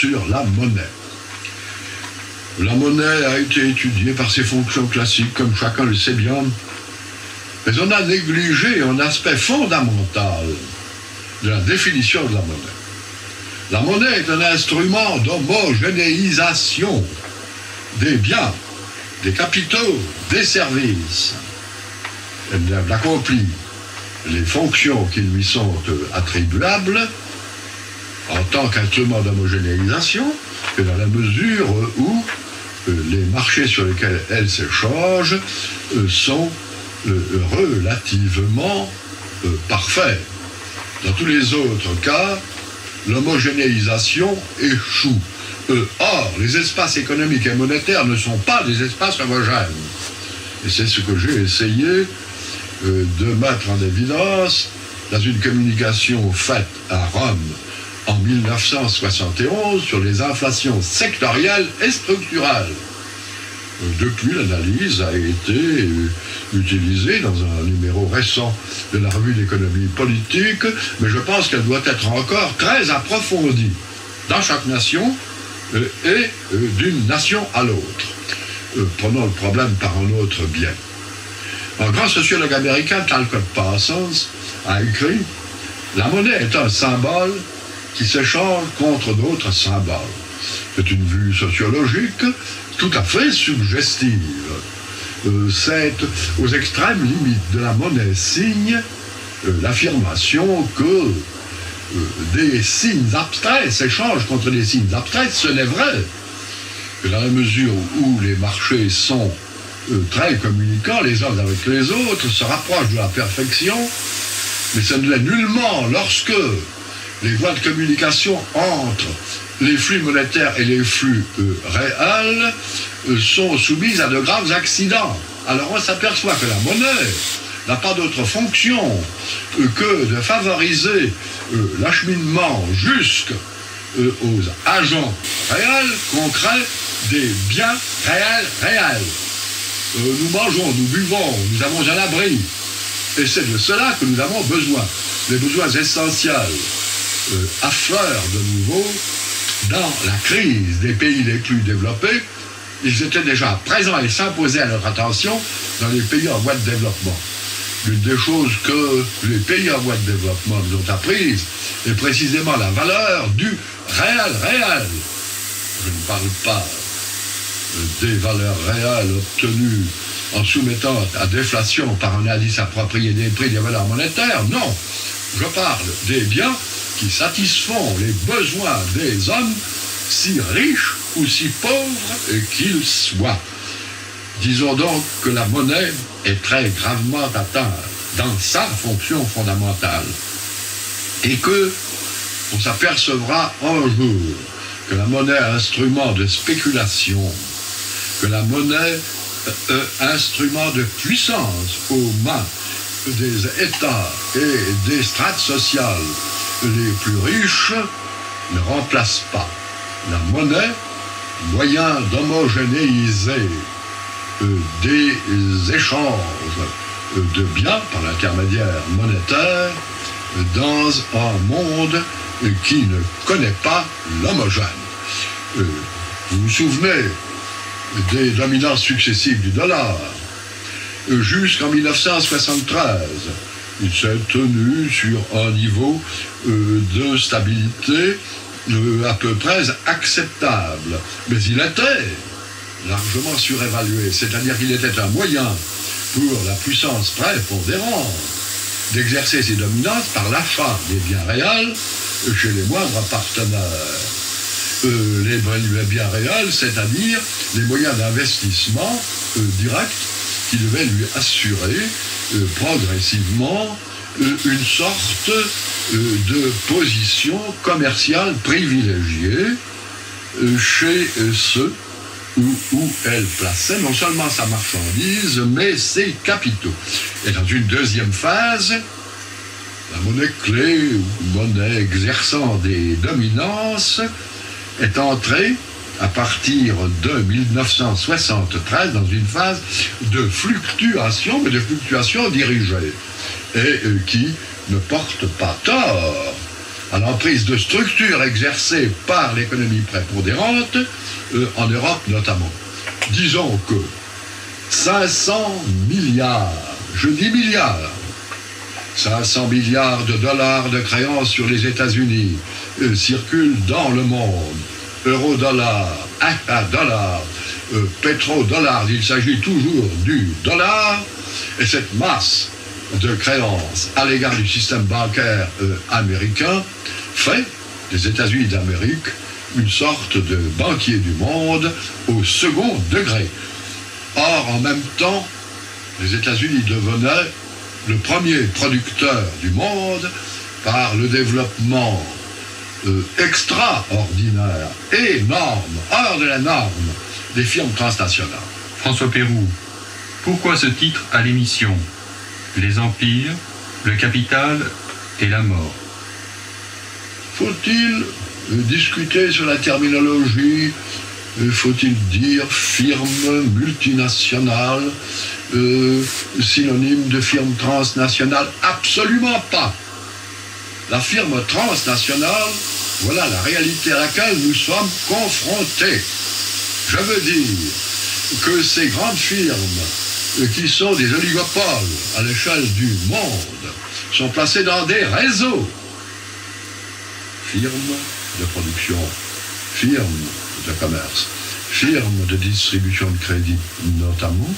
sur la monnaie. La monnaie a été étudiée par ses fonctions classiques, comme chacun le sait bien, mais on a négligé un aspect fondamental de la définition de la monnaie. La monnaie est un instrument d'homogénéisation des biens, des capitaux, des services. Elle accomplit les fonctions qui lui sont attribuables en tant qu'instrument d'homogénéisation, que dans la mesure où les marchés sur lesquels elle s'échange sont relativement parfaits. Dans tous les autres cas, l'homogénéisation échoue. Or, les espaces économiques et monétaires ne sont pas des espaces homogènes. Et c'est ce que j'ai essayé de mettre en évidence dans une communication faite à Rome en 1971 sur les inflations sectorielles et structurelles. Depuis, l'analyse a été utilisée dans un numéro récent de la revue d'économie politique, mais je pense qu'elle doit être encore très approfondie dans chaque nation et d'une nation à l'autre. Prenons le problème par un autre biais. Un grand sociologue américain, Talcott Parsons, a écrit « La monnaie est un symbole qui s'échange contre d'autres symboles. » C'est une vue sociologique tout à fait suggestive. C'est aux extrêmes limites de la monnaie signe l'affirmation que des signes abstraits s'échangent contre des signes abstraits. Ce n'est vrai que dans la mesure où les marchés sont très communicants les uns avec les autres, se rapprochent de la perfection, mais ce ne l'est nullement lorsque les voies de communication entre les flux monétaires et les flux réels sont soumises à de graves accidents. Alors on s'aperçoit que la monnaie n'a pas d'autre fonction que de favoriser l'acheminement jusqu'aux agents réels, concrets, des biens réels. Nous mangeons, nous buvons, nous avons un abri. Et c'est de cela que nous avons besoin. Les besoins essentiels affleurent de nouveau dans la crise des pays les plus développés. Ils étaient déjà présents et s'imposaient à notre attention dans les pays en voie de développement. L'une des choses que les pays en voie de développement nous ont apprises est précisément la valeur du réel. Je ne parle pas des valeurs réelles obtenues en soumettant à déflation par un indice approprié des prix des valeurs monétaires. Non, je parle des biens qui satisfont les besoins des hommes, si riches ou si pauvres qu'ils soient. Disons donc que la monnaie est très gravement atteinte dans sa fonction fondamentale et que on s'apercevra un jour que la monnaie est instrument de spéculation, que la monnaie instrument de puissance aux mains des États et des strates sociales les plus riches ne remplace pas la monnaie, moyen d'homogénéiser des échanges de biens par l'intermédiaire monétaire dans un monde qui ne connaît pas l'homogène. Vous vous souvenez des dominances successives du dollar. Jusqu'en 1973, il s'est tenu sur un niveau de stabilité à peu près acceptable. Mais il était largement surévalué, c'est-à-dire qu'il était un moyen pour la puissance prépondérante d'exercer ses dominances par l'achat des biens réels chez les moindres partenaires. Les biens réels, c'est-à-dire les moyens d'investissement direct qui devaient lui assurer progressivement une sorte de position commerciale privilégiée chez ceux où elle plaçait non seulement sa marchandise, mais ses capitaux. Et dans une deuxième phase, la monnaie clé, ou monnaie exerçant des dominances, est entrée à partir de 1973 dans une phase de fluctuation, mais de fluctuation dirigée, et qui ne porte pas tort à l'emprise de structures exercées par l'économie prépondérante, en Europe notamment. Disons que 500 milliards, je dis milliards, 500 milliards de dollars de créances sur les États-Unis circulent dans le monde. Euro-dollar, dollar, pétrodollar, il s'agit toujours du dollar, et cette masse de créances à l'égard du système bancaire américain fait des États-Unis d'Amérique une sorte de banquier du monde au second degré. Or, en même temps, les États-Unis devenaient le premier producteur du monde par le développement extraordinaire, énorme, hors de la norme, des firmes transnationales. François Pérou, pourquoi ce titre à l'émission ? Les empires, le capital et la mort. Faut-il discuter sur la terminologie ? Faut-il dire firme multinationale, synonyme de firme transnationale ? Absolument pas. La firme transnationale, voilà la réalité à laquelle nous sommes confrontés. Je veux dire que ces grandes firmes, qui sont des oligopoles à l'échelle du monde, sont placées dans des réseaux. Firmes de production, firmes de commerce, firmes de distribution de crédit, notamment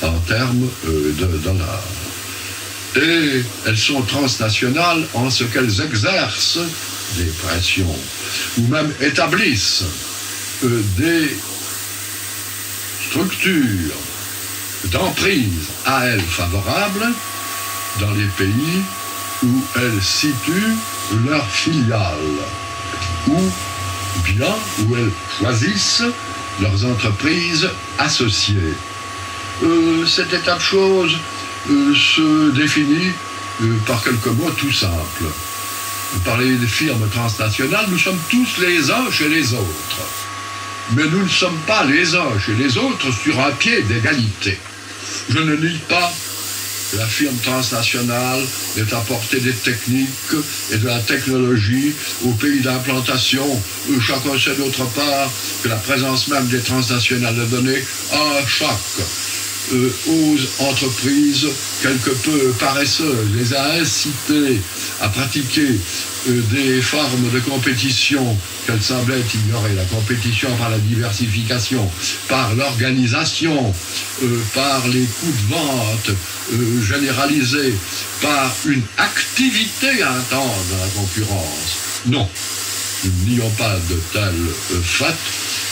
en termes de dollars. Et elles sont transnationales en ce qu'elles exercent des pressions ou même établissent des structures d'emprise à elles favorables dans les pays où elles situent leurs filiales ou bien où elles choisissent leurs entreprises associées. Cet état de choses se définit par quelques mots tout simples. Par les firmes transnationales, nous sommes tous les uns chez les autres. Mais nous ne sommes pas les uns chez les autres sur un pied d'égalité. Je ne nie pas que la firme transnationale ait apporté des techniques et de la technologie au pays d'implantation. Chacun sait d'autre part que la présence même des transnationales a donné un choc aux entreprises quelque peu paresseuses, les a incitées à pratiquer des formes de compétition qu'elles semblaient ignorer. La compétition par la diversification, par l'organisation, par les coûts de vente généralisés, par une activité intense dans la concurrence. Non, nous n'ayons pas de tels faits,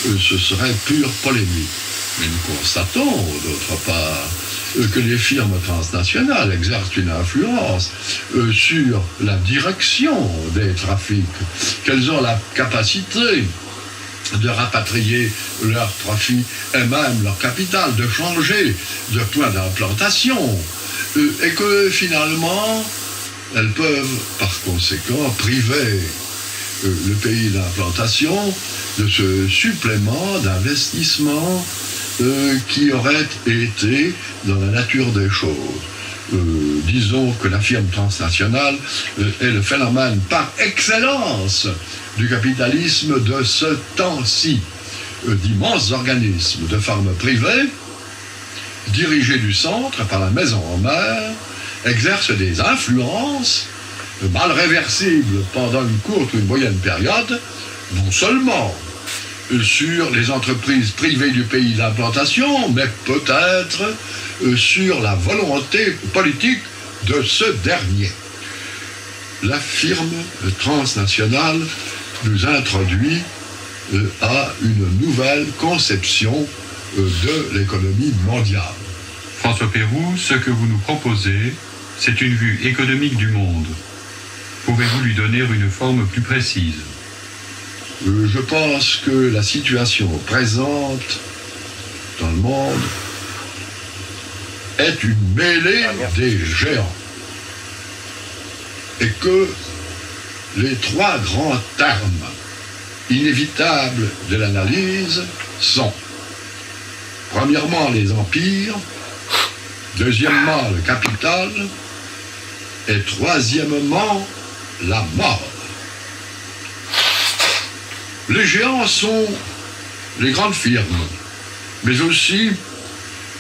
ce serait pure polémique. Mais nous constatons, d'autre part, que les firmes transnationales exercent une influence sur la direction des trafics, qu'elles ont la capacité de rapatrier leurs profits et même leur capital, de changer de point d'implantation, et que finalement, elles peuvent par conséquent priver le pays d'implantation de ce supplément d'investissement qui aurait été dans la nature des choses. Disons que la firme transnationale est le phénomène par excellence du capitalisme de ce temps-ci. D'immenses organismes de forme privée, dirigés du centre par la maison mère, exercent des influences mal réversibles pendant une courte ou une moyenne période, non seulement sur les entreprises privées du pays d'implantation, mais peut-être sur la volonté politique de ce dernier. La firme transnationale nous introduit à une nouvelle conception de l'économie mondiale. François Pérou, ce que vous nous proposez, c'est une vue économique du monde. Pouvez-vous lui donner une forme plus précise ? Je pense que la situation présente dans le monde est une mêlée des géants. Et que les trois grands termes inévitables de l'analyse sont, premièrement, les empires, deuxièmement, le capital, et troisièmement, la mort. Les géants sont les grandes firmes, mais aussi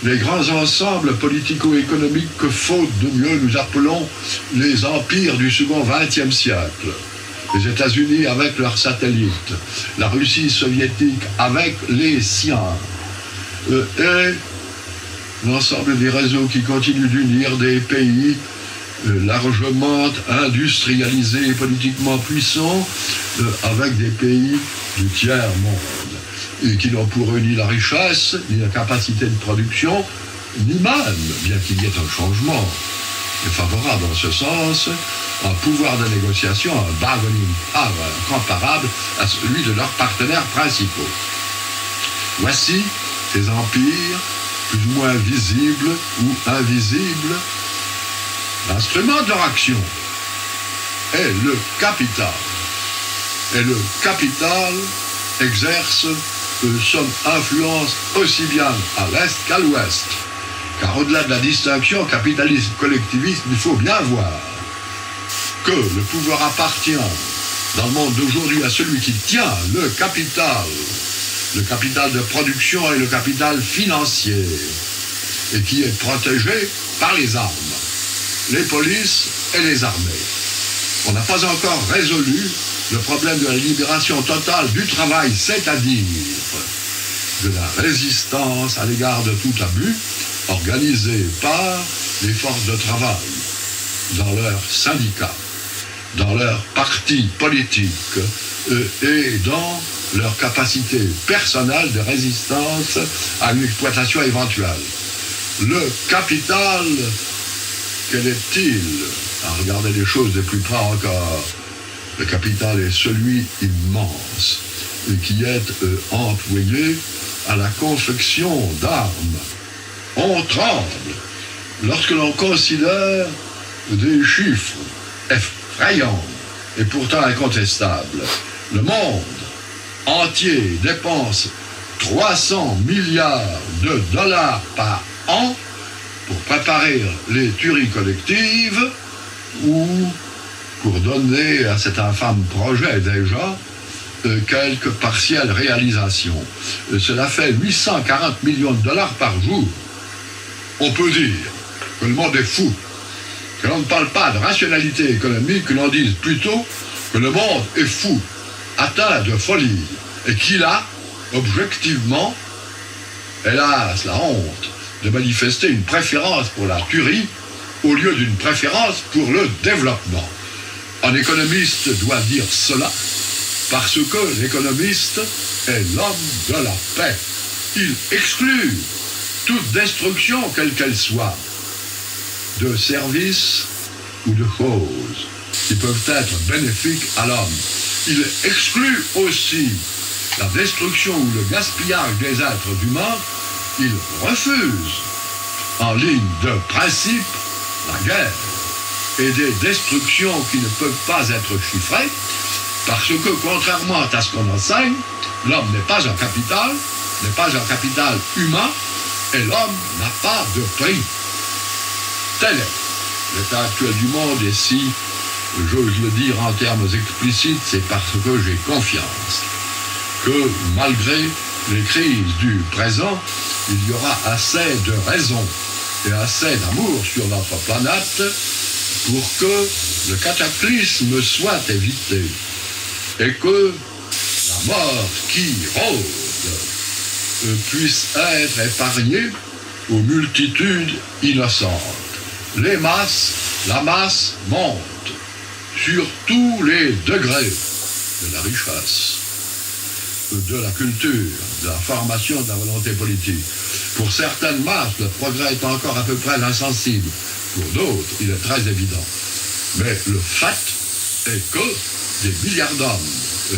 les grands ensembles politico-économiques que, faute de mieux, nous appelons les empires du second XXe siècle. Les États-Unis avec leurs satellites, la Russie soviétique avec les siens, et l'ensemble des réseaux qui continuent d'unir des pays largement industrialisés et politiquement puissants avec des pays du tiers-monde, et qui n'ont pour eux ni la richesse, ni la capacité de production, ni même, bien qu'il y ait un changement favorable en ce sens, un pouvoir de négociation, un bargaining power comparable à celui de leurs partenaires principaux. Voici ces empires, plus ou moins visibles ou invisibles. L'instrument de leur action est le capital. Et le capital exerce son influence aussi bien à l'Est qu'à l'Ouest. Car au-delà de la distinction capitalisme-collectivisme, il faut bien voir que le pouvoir appartient dans le monde d'aujourd'hui à celui qui tient le capital de production et le capital financier, et qui est protégé par les armes, les polices et les armées. On n'a pas encore résolu le problème de la libération totale du travail, c'est-à-dire de la résistance à l'égard de tout abus organisé par les forces de travail, dans leurs syndicats, dans leurs partis politiques et dans leur capacité personnelle de résistance à une exploitation éventuelle. Le capital, quel est-il? À regarder les choses de plus près encore, le capital est celui immense qui est employé à la construction d'armes. On tremble lorsque l'on considère des chiffres effrayants et pourtant incontestables. Le monde entier dépense 300 milliards de dollars par an pour préparer les tueries collectives ou pour donner à cet infâme projet déjà quelques partielles réalisations. Cela fait 840 millions de dollars par jour. On peut dire que le monde est fou, que l'on ne parle pas de rationalité économique, que l'on dise plutôt que le monde est fou, atteint de folie, et qu'il a, objectivement, hélas, la honte de manifester une préférence pour la tuerie au lieu d'une préférence pour le développement. Un économiste doit dire cela parce que l'économiste est l'homme de la paix. Il exclut toute destruction, quelle qu'elle soit, de services ou de choses qui peuvent être bénéfiques à l'homme. Il exclut aussi la destruction ou le gaspillage des êtres humains. Il refuse, en ligne de principe, la guerre et des destructions qui ne peuvent pas être chiffrées, parce que, contrairement à ce qu'on enseigne, l'homme n'est pas un capital humain, et l'homme n'a pas de prix. Tel est l'état actuel du monde, et si j'ose le dire en termes explicites, c'est parce que j'ai confiance que, malgré les crises du présent, il y aura assez de raisons et assez d'amour sur notre planète pour que le cataclysme soit évité et que la mort qui rôde puisse être épargnée aux multitudes innocentes. La masse monte sur tous les degrés de la richesse, de la culture, de la formation, de la volonté politique. Pour certaines masses, le progrès est encore à peu près insensible. Pour d'autres, il est très évident. Mais le fait est que des milliards d'hommes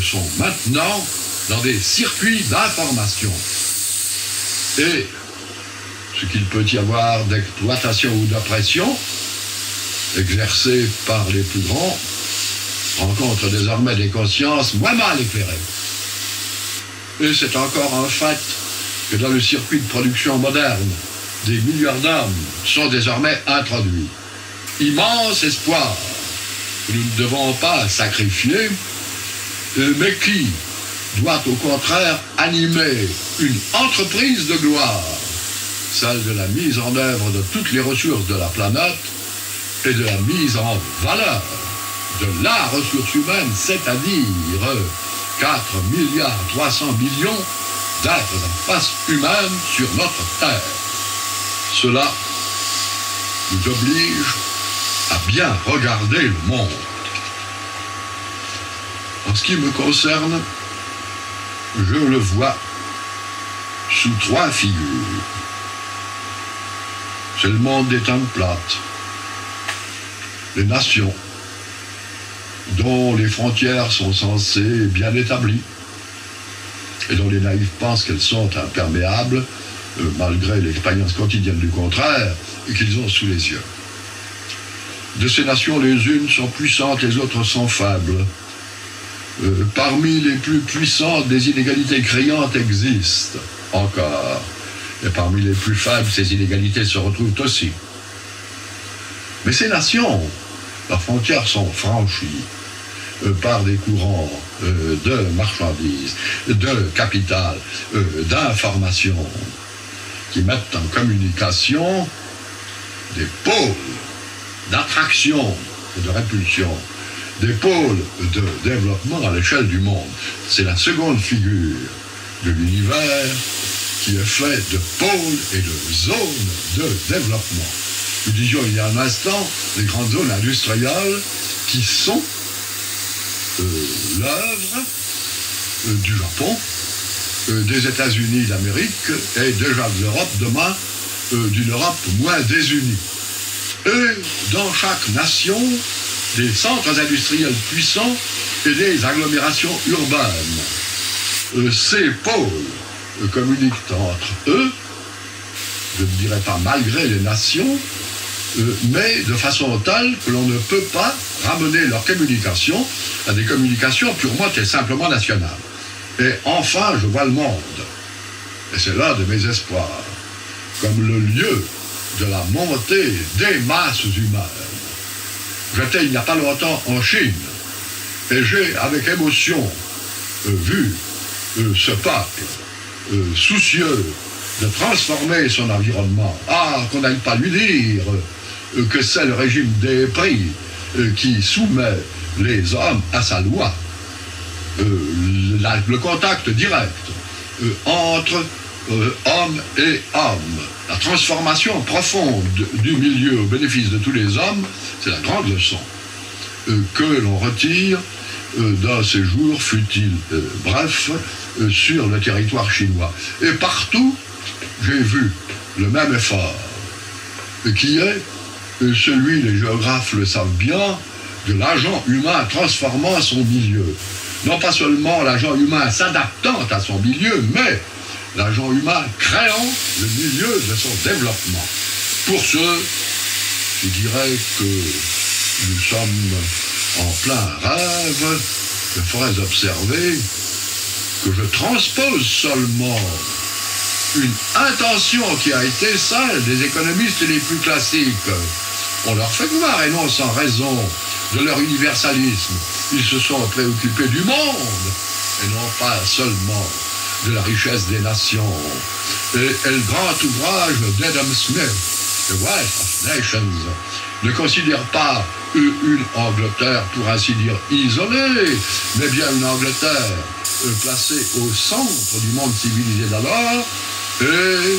sont maintenant dans des circuits d'information. Et ce qu'il peut y avoir d'exploitation ou d'oppression exercée par les plus grands rencontre désormais des consciences moins mal éclairées. Et c'est encore un fait que dans le circuit de production moderne, des milliards d'hommes sont désormais introduits. Immense espoir que nous ne devons pas sacrifier, mais qui, doit au contraire animer une entreprise de gloire, celle de la mise en œuvre de toutes les ressources de la planète et de la mise en valeur de la ressource humaine, c'est-à-dire 4,3 milliards d'êtres en face humaine sur notre Terre. Cela nous oblige à bien regarder le monde. En ce qui me concerne, je le vois sous 3 figures. C'est le monde des temps plates, les nations, dont les frontières sont censées bien établies, et dont les naïfs pensent qu'elles sont imperméables, malgré l'expérience quotidienne du contraire, et qu'ils ont sous les yeux. De ces nations, les unes sont puissantes, les autres sont faibles. Parmi les plus puissantes, des inégalités criantes existent encore. Et parmi les plus faibles, ces inégalités se retrouvent aussi. Mais ces nations, leurs frontières sont franchies par des courants de marchandises, de capital, d'information, qui mettent en communication des pôles d'attraction et de répulsion, des pôles de développement à l'échelle du monde. C'est la seconde figure de l'univers qui est fait de pôles et de zones de développement. Nous disions il y a un instant les grandes zones industrielles qui sont l'œuvre du Japon, des États-Unis d'Amérique et déjà de l'Europe, demain d'une Europe moins désunie. Et dans chaque nation, des centres industriels puissants et des agglomérations urbaines. Ces pôles communiquent entre eux, je ne dirais pas malgré les nations, mais de façon telle que l'on ne peut pas ramener leur communication à des communications purement et simplement nationales. Et enfin, je vois le monde, et c'est l'un de mes espoirs, comme le lieu de la montée des masses humaines. J'étais il n'y a pas longtemps en Chine, et j'ai avec émotion vu ce peuple soucieux de transformer son environnement. Ah, qu'on n'aille pas lui dire que c'est le régime des prix qui soumet les hommes à sa loi. Le contact direct entre homme et homme, la transformation profonde du milieu au bénéfice de tous les hommes, c'est la grande leçon que l'on retire d'un séjour, fut-il bref, sur le territoire chinois. Et partout, j'ai vu le même effort, qui est celui, les géographes le savent bien, de l'agent humain transformant son milieu. Non pas seulement l'agent humain s'adaptant à son milieu, mais l'agent humain créant le milieu de son développement. Pour ce, je dirais que nous sommes en plein rêve. Je ferais observer que je transpose seulement une intention qui a été celle des économistes les plus classiques. On leur fait voir, et non sans raison, de leur universalisme. Ils se sont préoccupés du monde, et non pas seulement de la richesse des nations. Et le grand ouvrage d'Adam Smith, The Wealth of Nations, ne considère pas une Angleterre, pour ainsi dire, isolée, mais bien une Angleterre placée au centre du monde civilisé d'alors, et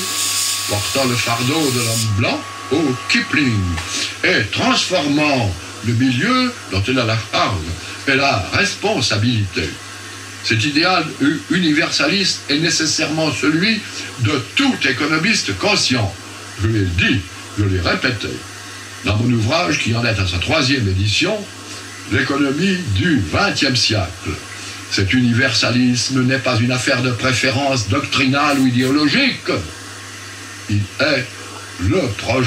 portant le fardeau de l'homme blanc au Kipling, et transformant le milieu dont elle a la charge et la responsabilité. Cet idéal universaliste est nécessairement celui de tout économiste conscient. Je l'ai dit, je l'ai répété. Dans mon ouvrage, qui en est à sa 3e édition, L'économie du XXe siècle. Cet universalisme n'est pas une affaire de préférence doctrinale ou idéologique. Il est le projet